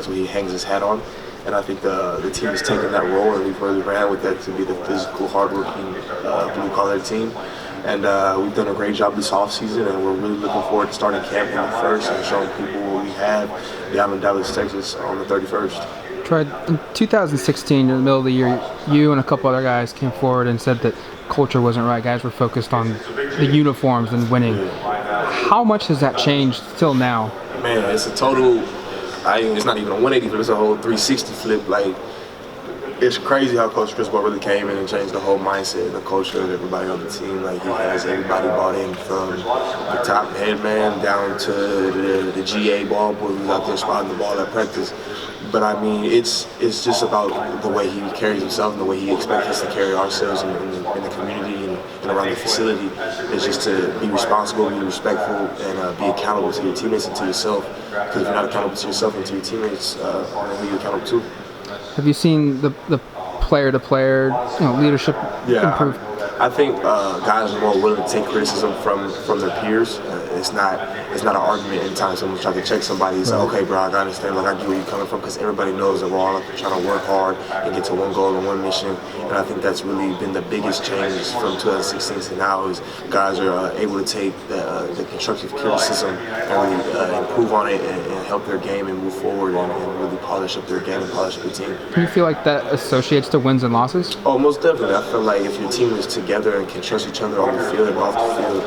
That's what he hangs his hat on. And I think the team has taken that role, and we've really ran with that to be the physical, hardworking, blue-collar team. And we've done a great job this offseason, and we're really looking forward to starting camp on the 1st and showing people what we have down in Dallas, Texas on the 31st. Troy, in 2016, in the middle of the year, you and a couple other guys came forward and said that culture wasn't right. Guys were focused on the uniforms and winning. How much has that changed till now? Man, it's a total, it's not even a 180 flip, it's a whole 360 flip. Like, it's crazy how Coach Chris Ball really came in and changed the whole mindset and the culture of everybody on the team. Like, he has everybody bought in, from the top head man down to the GA ball boy who's out there spotting the ball at practice. But I mean, it's just about the way he carries himself and the way he expects us to carry ourselves in the community and around the facility. It's just to be responsible, be respectful, and be accountable to your teammates and to yourself. Because if you're not accountable to yourself and to your teammates, who are you accountable to? Have you seen the player-to-player leadership improve? I think guys are more willing to take criticism from their peers. It's not an argument anytime someone tries to check somebody. It's like, okay, bro, I understand. Like, I get where you're coming from, because everybody knows that we're all up there trying to work hard and get to one goal and one mission. And I think that's really been the biggest change from 2016 to now, is guys are able to take the constructive criticism and really improve on it and help their game and move forward and really polish up their game and polish up the team. Do you feel like that associates to wins and losses? Oh, most definitely. I feel like if your team is together and can trust each other on the field and off the field,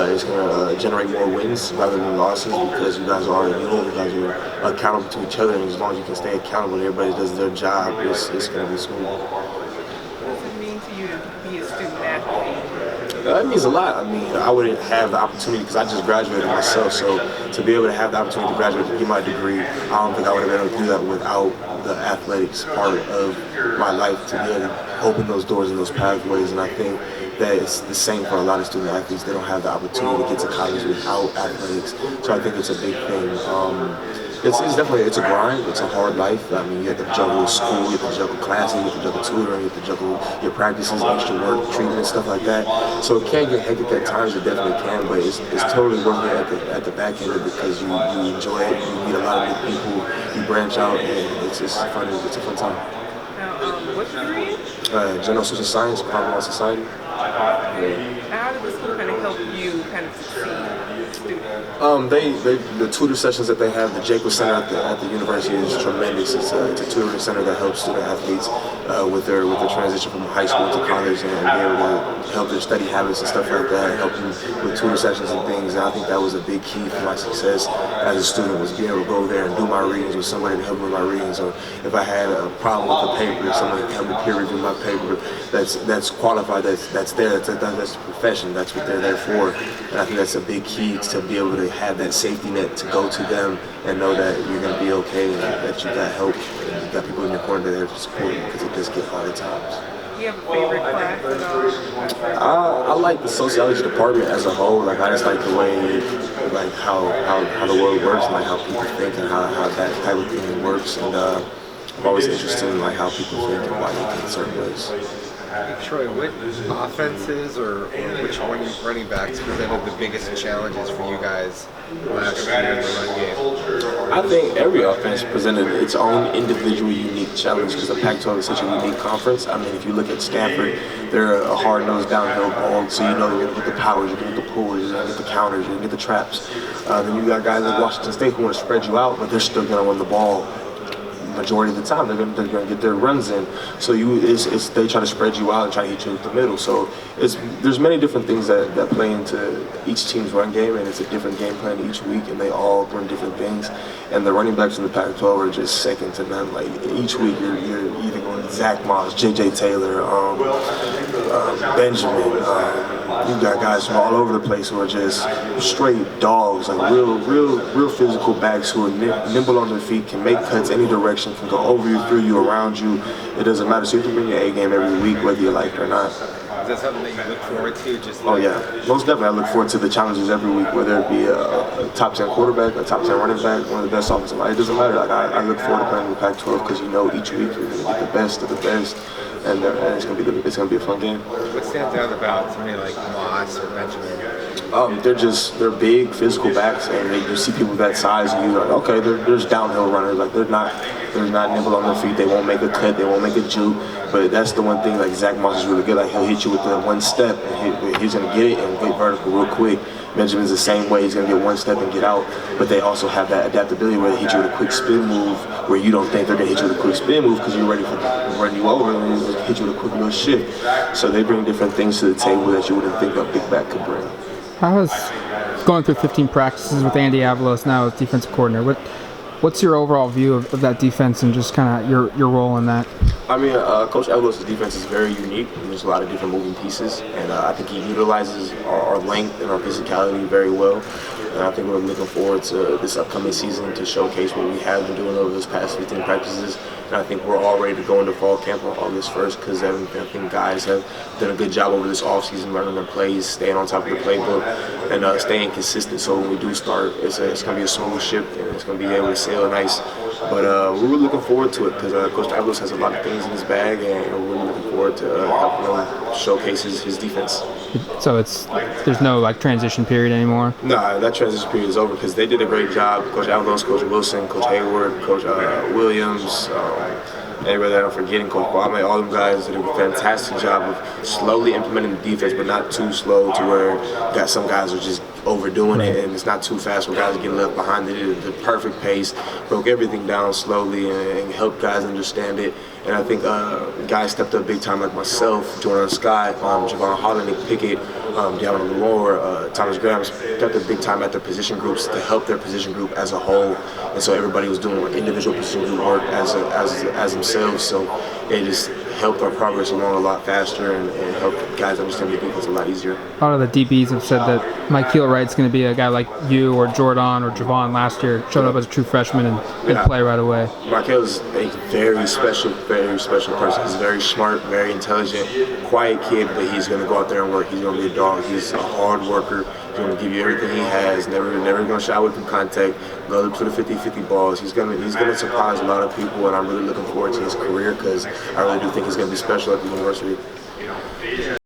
it's going to generate more wins rather than losses, because you guys are a unit, you guys are accountable to each other, and as long as you can stay accountable and everybody does their job, it's going to be smooth. What does it mean to you to be a student athlete? It means a lot. I mean, I wouldn't have the opportunity, because I just graduated myself, so to be able to have the opportunity to graduate and get my degree, I don't think I would have been able to do that without the athletics part of my life, to be able to open those doors and those pathways. And I think that it's the same for a lot of student athletes. They don't have the opportunity to get to college without athletics, so I think it's a big thing. It's definitely a grind. It's a hard life. I mean, you have to juggle school, you have to juggle classes, you have to juggle tutoring, you have to juggle your practices, extra work, treatment, stuff like that. So it can get hectic at times. It definitely can, but it's totally worth it at the back end of it, because you enjoy it. You meet a lot of new people. You branch out, and it's fun. It's a fun time. Now, what's your degree in? General social science, problem society. How did the school kind of help you kind of succeed as a student? The tutor sessions that they have, the Jacobs Center at the university is tremendous. It's a tutoring center that helps student athletes with their transition from high school to college, and be able to help their study habits and stuff like that, and help them with tutor sessions and things. And I think that was a big key for my success as a student, was being able to go there and do my readings with somebody to help me with my readings, or if I had a problem with a paper, somebody can help me peer review my paper that's qualified, that's there, that's the profession, that's what they're there for. And I think that's a big key, to be able to have that safety net to go to them and know that you're going to be okay, and that you got help, and you got people in your corner that are there to support you, because it does get hard at times. Do you have a favorite class at all? I like the sociology department as a whole. Like, I just like the way, like how the world works, and like how people think, and how that type of thing works. And I'm always interested in like how people think and why they think certain ways. Troy, what offenses or which running backs presented the biggest challenges for you guys last year in the run game? I think every offense presented its own individual unique challenge, because the Pac-12 is such a unique conference. I mean, if you look at Stanford, they're a hard-nosed downhill ball, so you know you're going to get the powers, you're going to get the pulls, you're going to get the counters, you're going to get the traps. Then you got guys like Washington State who want to spread you out, but they're still going to run the ball majority of the time. They're going to get their runs in. So they try to spread you out and try to hit you with the middle. So there's many different things that play into each team's run game, and it's a different game plan each week, and they all bring different things. And the running backs in the Pac-12 are just second to none. Like, each week you're either going Zach Moss, J.J. Taylor, Benjamin. You got guys from all over the place who are just straight dogs, like real physical backs who are nimble on their feet, can make cuts any direction, can go over you, through you, around you. It doesn't matter. So you can bring your A game every week, whether you like it or not. Is that something that you look forward to? Oh yeah, most definitely. I look forward to the challenges every week, whether it be a top 10 quarterback, a top 10 running back, one of the best offensive line. It doesn't matter. Like, I look forward to playing in the Pac-12, because you know each week you're going to get the best of the best, and it's going to be a fun game. What stands out about somebody like Moss or Benjamin They're big physical backs, and you see people that size, and you're like, okay, there's downhill runners. Like they're not nimble on their feet. They won't make a cut. They won't make a juke. But that's the one thing. Like Zach Moss is really good. Like he'll hit you with the one step, and he's gonna get it and get vertical real quick. Benjamin's the same way. He's gonna get one step and get out. But they also have that adaptability where they hit you with a quick spin move, where you don't think they're gonna hit you with a quick spin move because you're ready for them to run you over and they hit you with a quick little shift. So they bring different things to the table that you wouldn't think a big back could bring. How has going through 15 practices with Andy Avalos now as defensive coordinator? What's your overall view of that defense and just kind of your role in that? I mean, Coach Avalos' defense is very unique. There's a lot of different moving pieces, and I think he utilizes our length and our physicality very well. And I think we're looking forward to this upcoming season to showcase what we have been doing over those past 15 practices. And I think we're all ready to go into fall camp on August 1st because I think guys have done a good job over this offseason learning their plays, staying on top of the playbook, and staying consistent. So when we do start, it's going to be a smooth ship, and it's going to be able to sail nice. But we're really looking forward to it because Coach Avalos has a lot of things in his bag, and we're really looking forward to helping him showcase his defense. So there's no like transition period anymore? No, that transition period is over because they did a great job. Coach Avalos, Coach Wilson, Coach Hayward, Coach Williams, everybody that I'm forgetting, Coach Kwame, all them guys did a fantastic job of slowly implementing the defense, but not too slow to where some guys are just overdoing it, and it's not too fast where guys are getting left behind. They did the perfect pace, broke everything down slowly, and helped guys understand it. And I think guys stepped up big time like myself, Jordan Scott, Javon Holland, Nick Pickett, Deanna Lamore, Thomas Graham stepped up big time at their position groups to help their position group as a whole. And so everybody was doing like individual position group work as themselves. So it just helped our progress along a lot faster and helped guys understand the defense a lot easier. A lot of the DBs have said that Mike Wright's going to be a guy like you or Jordan or Javon last year, showed up as a true freshman and could play right away. Michael is a very special person. He's very smart, very intelligent, quiet kid, but he's going to go out there and work. He's going to be a dog. He's a hard worker. He's going to give you everything he has. Never going to shy away from contact. Go to the 50-50 balls. He's going to surprise a lot of people, and I'm really looking forward to his career because I really do think he's going to be special at the university.